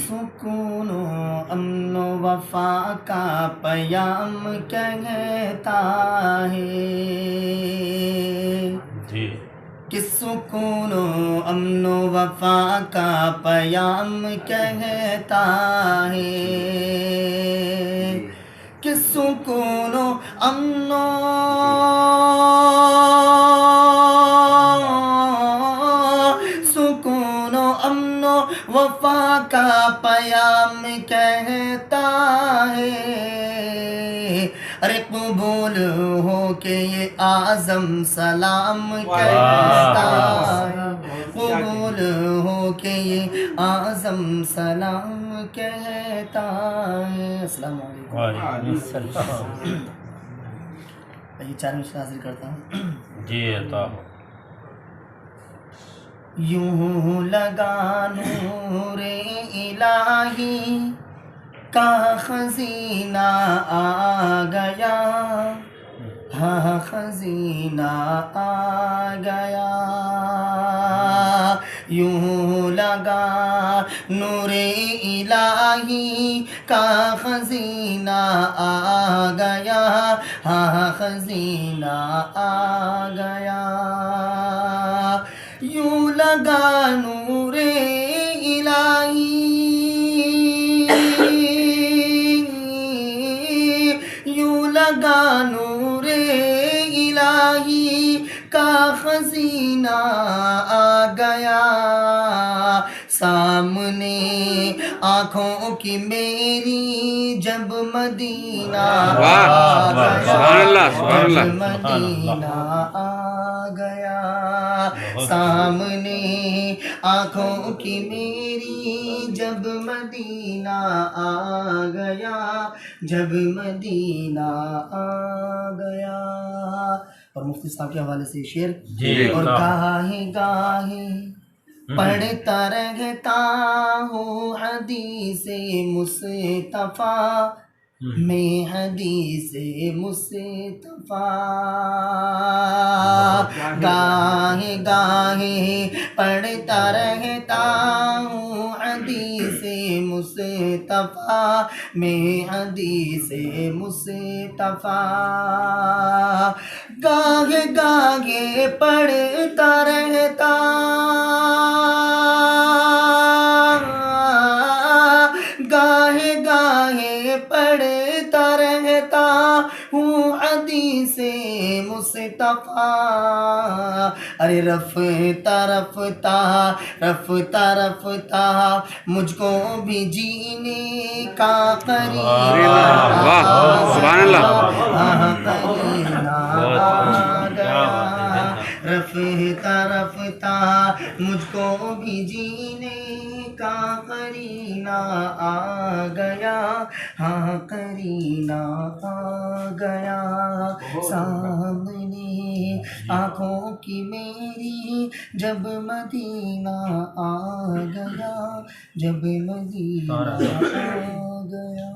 سکون و امن و وفا کا پیام کہتا ہے جی کہ سکون و امن و وفا کا پیام کہتا ہے کہ سکون و امن وفا کا پیام کہتا ہے. ارے قبول ہو کہ یہ اعظم سلام کہتا ہے. قبول ہو کہ یہ اعظم سلام کہتا ہے. السلام علیکم. وعلیکم السلام. یہ 4 مشکل حاضر کرتا ہوں. جی عطا ہو. یوں لگا نور الہی کا خزینہ آ گیا. ہاں خزینہ آ گیا. یوں لگا نور الہی کا خزینہ آ گیا. ہاں خزینہ آ گیا. یوں لگا نور الہی یوں لگا نور الہی کا خزینہ آ گیا. سامنے آنکھوں کی میری جب مدینہ آ گیا. جب مدینہ آ گیا. سامنے آنکھوں کی میری جب مدینہ آ گیا. جب مدینہ آ گیا. اور مفتی صاحب کے حوالے سے شعر. اور گاہے گاہے پڑھتا رہتا ہوں حدیث مصطفیٰ میں. حدیث مصطفیٰ گاہے گاہے پڑھتا رہتا ہوں حدیث مصطفیٰ میں. حدیث مصطفیٰ گاہے گاہے پڑھتا رہتا گاہے گاہے پڑھتا رہتا ہوں حدیث مصطفیٰ. ارے رفتہ رفتہ رفتہ رفتہ مجھ کو بھی جینے کا قرینا آ گیا. رفتہ رفتہ مجھ کو بھی جینے کا قرینہ آ گیا. ہاں قرینہ آ گیا. سامنے آنکھوں کی میری جب مدینہ آ گیا. جب مدینہ آ گیا.